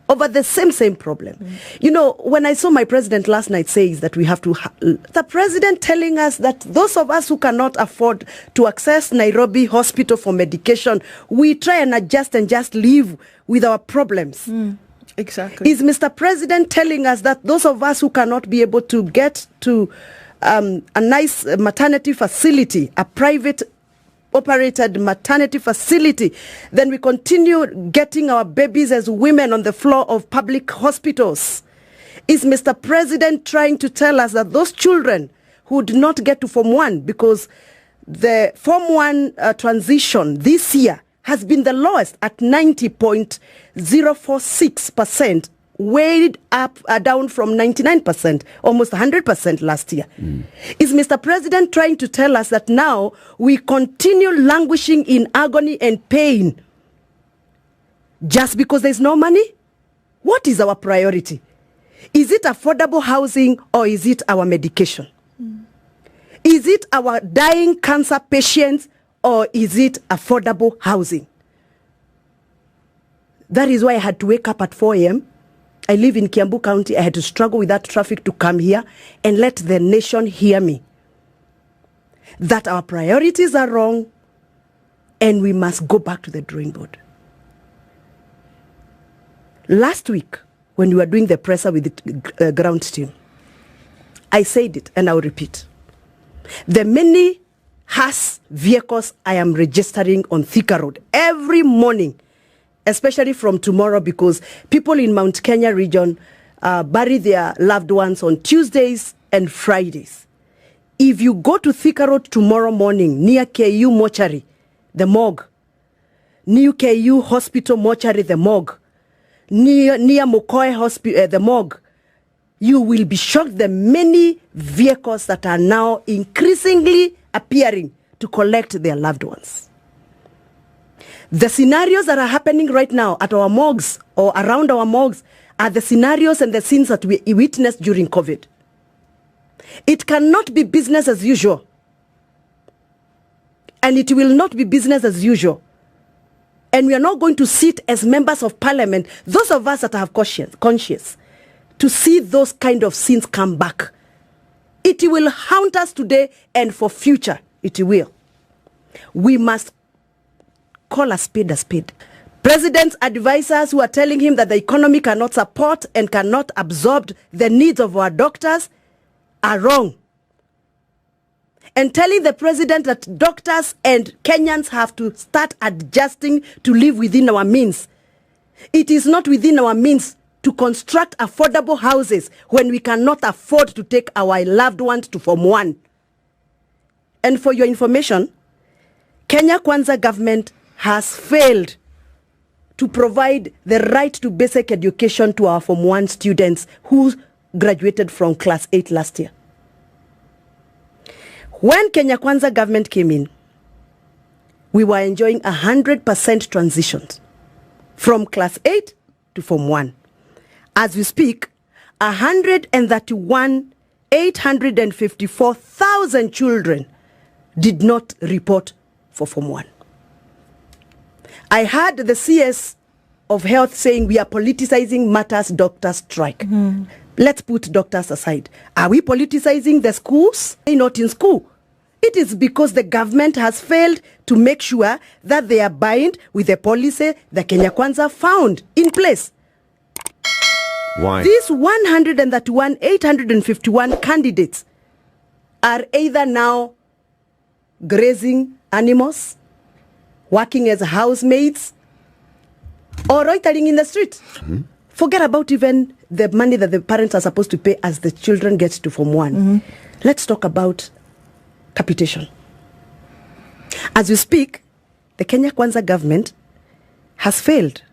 over the same problem. You know, when I saw my president last night says that we have to, the president telling us that those of us who cannot afford to access Nairobi hospital for medication, we try and adjust and just live with our problems. Exactly. Is Mr. President telling us that those of us who cannot be able to get to a nice maternity facility, a private operated maternity facility, then we continue getting our babies as women on the floor of public hospitals? Is Mr. President trying to tell us that those children who did not get to Form 1, because the Form 1 transition this year has been the lowest at 90.046%, weighed up down from 99%, almost 100% last year. Is Mr. President trying to tell us that now we continue languishing in agony and pain just because there's no money? What is our priority? Is it affordable housing or is it our medication? Is it our dying cancer patients or is it affordable housing? That is why I had to wake up at 4 a.m. I live in Kiambu County. I had to struggle with that traffic to come here and let the nation hear me. That our priorities are wrong and we must go back to the drawing board. Last week, when we were doing the presser with the ground team, I said it and I'll repeat. The many Haas vehicles I am registering on Thika Road every morning, especially from tomorrow, because people in Mount Kenya region bury their loved ones on Tuesdays and Fridays. If you go to Thika Road tomorrow morning, near KU Mortuary, the morgue, near KU Hospital Mortuary, the morgue, near Mokoe Hospital, the morgue, you will be shocked the many vehicles that are now increasingly appearing to collect their loved ones. The scenarios that are happening right now at our morgues or around our morgues are the scenarios and the scenes that we witnessed during COVID. It cannot be business as usual. And it will not be business as usual. And we are not going to sit as members of parliament, those of us that have conscience, to see those kind of scenes come back. It will haunt us today and for future, it will. We must call a spade a spade. President's advisors who are telling him that the economy cannot support and cannot absorb the needs of our doctors are wrong. And telling the president that doctors and Kenyans have to start adjusting to live within our means. It is not within our means to construct affordable houses when we cannot afford to take our loved ones to Form 1. And for your information, Kenya Kwanza government has failed to provide the right to basic education to our Form 1 students who graduated from Class 8 last year. When Kenya Kwanza government came in, we were enjoying 100% transitions from Class 8 to Form 1. As we speak, 854,000 children did not report for Form 1. I heard the CS of health saying we are politicizing matters doctors strike. Let's put doctors aside. Are we politicizing the schools? They're not in school. It is because the government has failed to make sure that they are bound with the policy that Kenya Kwanza found in place. Why? These 851 candidates are either now grazing animals, working as housemaids, or loitering in the street. Forget about even the money that the parents are supposed to pay as the children get to Form 1. Let's talk about capitation. As we speak, the Kenya Kwanza government has failed.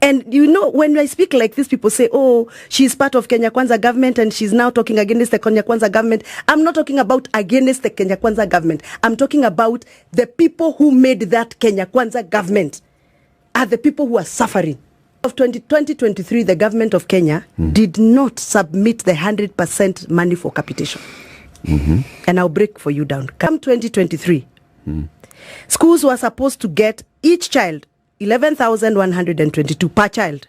And you know, when I speak like this, people say, oh, she's part of Kenya Kwanza government and she's now talking against the Kenya Kwanza government. I'm not talking about against the Kenya Kwanza government. I'm talking about the people who made that Kenya Kwanza government are the people who are suffering. Of 2023, the government of Kenya did not submit the 100% money for capitation. And I'll break for you down. Come 2023, schools were supposed to get each child 11,122 per child.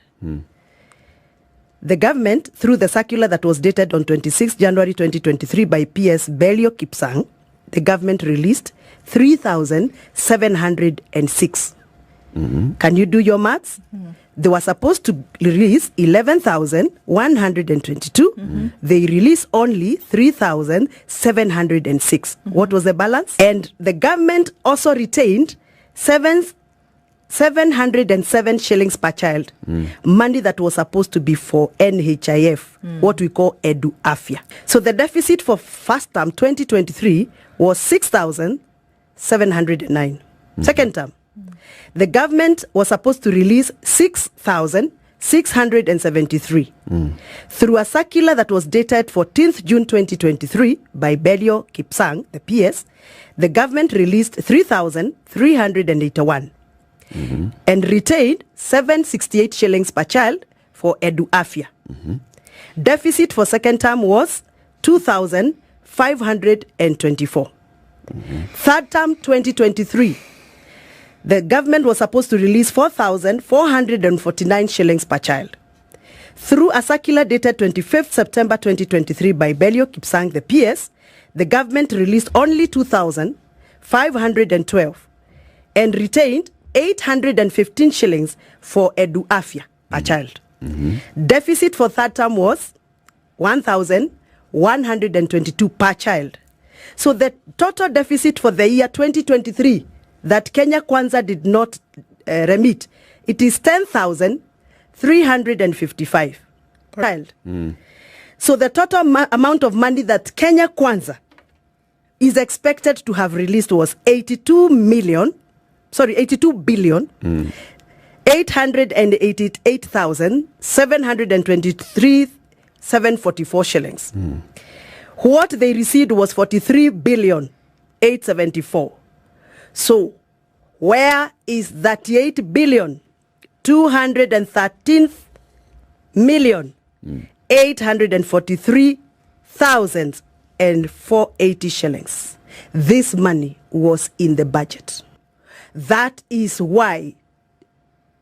The government, through the circular that was dated on 26 January 2023 by PS Belio Kipsang, the government released 3,706. Can you do your maths? They were supposed to release 11,122. They released only 3,706. What was the balance? And the government also retained 707 shillings per child, money that was supposed to be for NHIF, what we call Edu Afya. So the deficit for first term 2023 was 6,709. Second term, the government was supposed to release 6,673. Through a circular that was dated 14th June 2023 by Belio Kipsang, the PS, the government released 3,381 and retained 768 shillings per child for Edu Afya. Deficit for second term was 2,524. Third term 2023, the government was supposed to release 4,449 shillings per child. Through a circular dated 25th September 2023 by Belio Kipsang, the PS, the government released only 2,512 and retained 815 shillings for Edu Afya per child. Deficit for third term was 1,122 per child. So the total deficit for the year 2023 that Kenya Kwanza did not remit, it is 10,355 per child. So the total amount of money that Kenya Kwanza is expected to have released was 82 billion 888,723,744 shillings. What they received was 43 billion 874. So where is 38 billion 213 million 843,480 shillings? This money was in the budget. That is why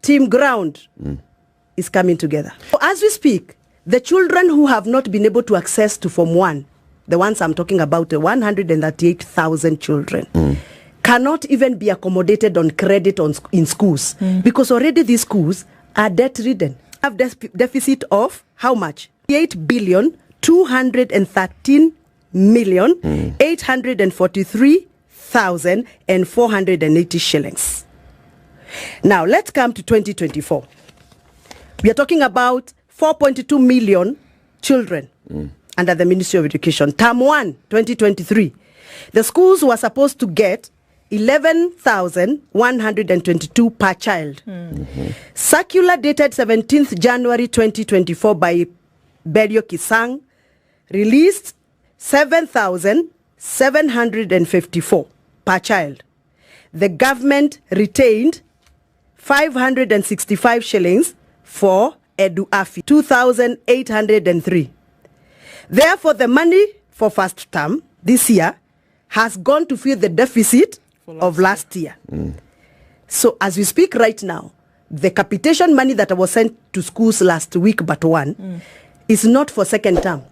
Team Ground is coming together. As we speak, the children who have not been able to access to Form 1, the ones I'm talking about, the 138,000 children, cannot even be accommodated on credit in schools because already these schools are debt-ridden. Have deficit of how much? 8 billion 213 million 843,480 shillings. Now let's come to 2024. We are talking about 4.2 million children under the Ministry of Education. Term 1, 2023. The schools were supposed to get 11,122 per child. Circular dated 17th January 2024 by Belio Kipsang released 7,754 per child. The government retained 565 shillings for Edu Afya, 2,803. Therefore, the money for first term this year has gone to fill the deficit of last year. So as we speak right now, the capitation money that was sent to schools last week but one is not for second term.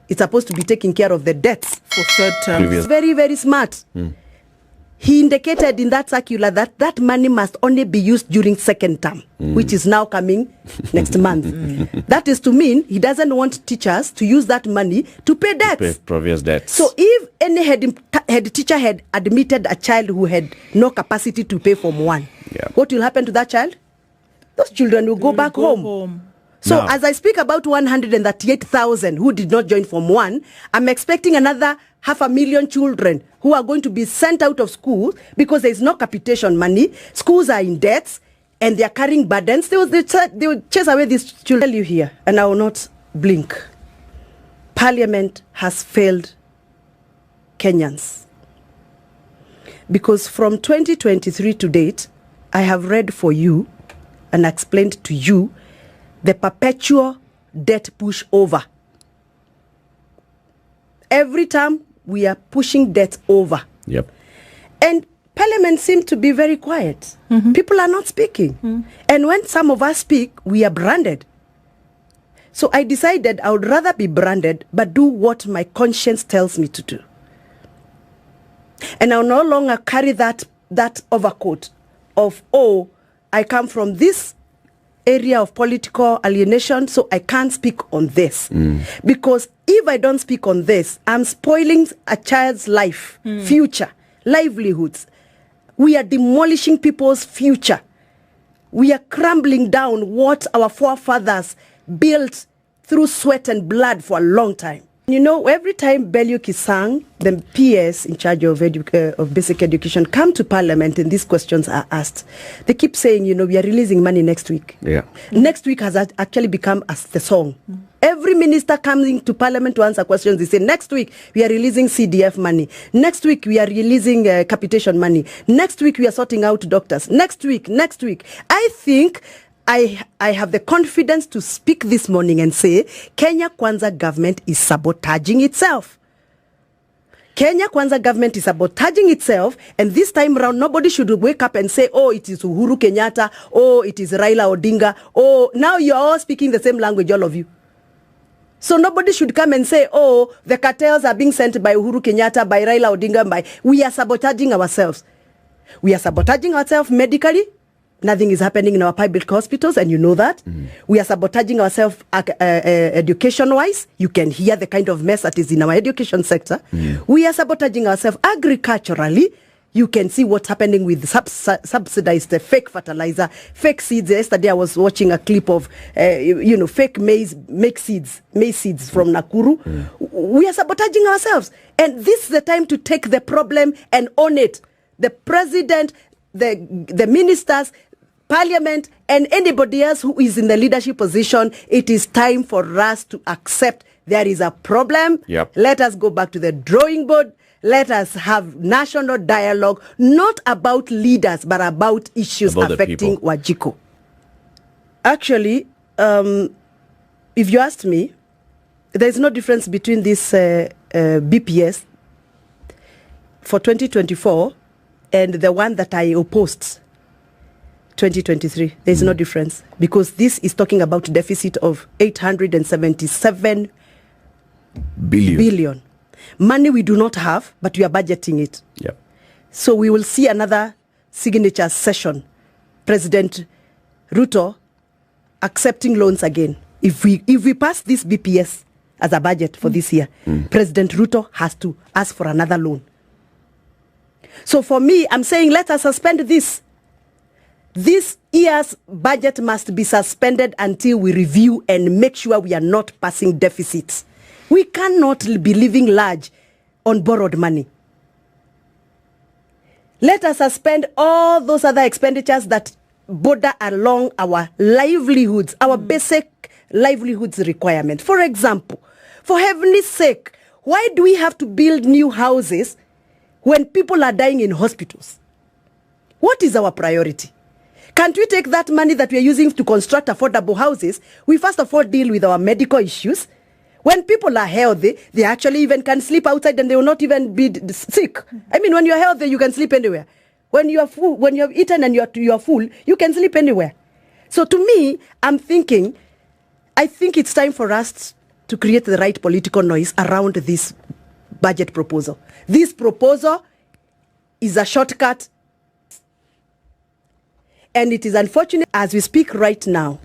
It's supposed to be taking care of the debts for third term. It's very, very smart. He indicated in that circular that that money must only be used during second term, which is now coming next month. That is to mean he doesn't want teachers to use that money to pay debts. Pay previous debts. So if any head teacher had admitted a child who had no capacity to pay Form 1, what will happen to that child? Those children will go back home. So now, as I speak about 138,000 who did not join Form 1, I'm expecting another 500,000 children who are going to be sent out of school because there is no capitation money. Schools are in debts and they are carrying burdens. They will chase away these children. I'll tell you here, and I will not blink. Parliament has failed Kenyans. Because from 2023 to date, I have read for you and explained to you the perpetual debt push over. Every time we are pushing debt over. Yep. And Parliament seems to be very quiet. People are not speaking. And when some of us speak, we are branded. So I decided I would rather be branded, but do what my conscience tells me to do. And I'll no longer carry that overcoat of, oh, I come from this area of political alienation, so I can't speak on this. Because if I don't speak on this, I'm spoiling a child's life, future, livelihoods. We are demolishing people's future. We are crumbling down what our forefathers built through sweat and blood for a long time. You know, every time Belluki sang, the PS in charge of basic education come to Parliament and these questions are asked. They keep saying, you know, we are releasing money next week. Yeah. Next week has actually become as the song. Every minister coming to Parliament to answer questions, they say, next week we are releasing CDF money. Next week we are releasing capitation money. Next week we are sorting out doctors. Next week. I think I have the confidence to speak this morning and say, Kenya Kwanza government is sabotaging itself. Kenya Kwanza government is sabotaging itself, and this time around, nobody should wake up and say, oh, it is Uhuru Kenyatta, oh, it is Raila Odinga, oh, now you're all speaking the same language, all of you. So nobody should come and say, oh, the cartels are being sent by Uhuru Kenyatta, by Raila Odinga, we are sabotaging ourselves. We are sabotaging ourselves medically. Nothing is happening in our public hospitals, and you know that. We are sabotaging ourselves education-wise. You can hear the kind of mess that is in our education sector. We are sabotaging ourselves agriculturally. You can see what's happening with subsidized fake fertilizer, fake seeds. Yesterday I was watching a clip of, fake maize seeds from Nakuru. We are sabotaging ourselves. And this is the time to take the problem and own it. The president, the ministers, Parliament, and anybody else who is in the leadership position, it is time for us to accept there is a problem. Let us go back to the drawing board. Let us have national dialogue, not about leaders, but about issues affecting Wajiko. Actually, if you asked me, there is no difference between this BPS for 2024 and the one that I opposed 2023. There is no difference, because this is talking about deficit of 877 billion. Money we do not have, but we are budgeting it. So we will see another signature session. President Ruto accepting loans again. If we pass this BPS as a budget for this year, President Ruto has to ask for another loan. So for me, I'm saying let us suspend this. This year's budget must be suspended until we review and make sure we are not passing deficits. We cannot be living large on borrowed money. Let us suspend all those other expenditures that border along our livelihoods, our basic livelihoods requirement. For example, for heaven's sake, why do we have to build new houses when people are dying in hospitals? What is our priority? Can't we take that money that we are using to construct affordable houses? We first of all deal with our medical issues. When people are healthy, they actually even can sleep outside and they will not even be sick. I mean, when you're healthy, you can sleep anywhere. When you are full, when you have eaten and you are full, you can sleep anywhere. So to me, I think it's time for us to create the right political noise around this budget proposal. This proposal is a shortcut. And it is unfortunate as we speak right now.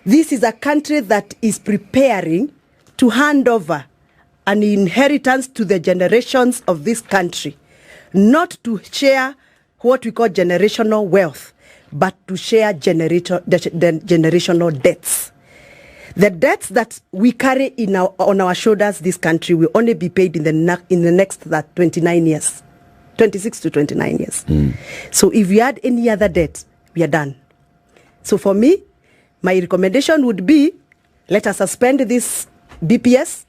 This is a country that is preparing to hand over an inheritance to the generations of this country, not to share what we call generational wealth, but to share generational debts. The debts that we carry on our shoulders, this country, will only be paid in the next 29 years. 26 to 29 years. So if we had any other debt, we are done. So for me, my recommendation would be, let us suspend this BPS.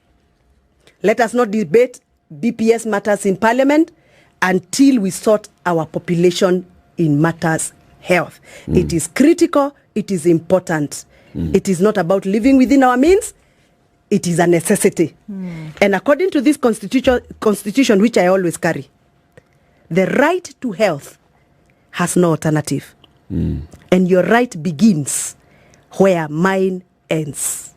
Let us not debate BPS matters in Parliament until we sort our population in matters health. It is critical. It is important. It is not about living within our means. It is a necessity. And according to this constitution, which I always carry, The right to health has no alternative. And your right begins where mine ends.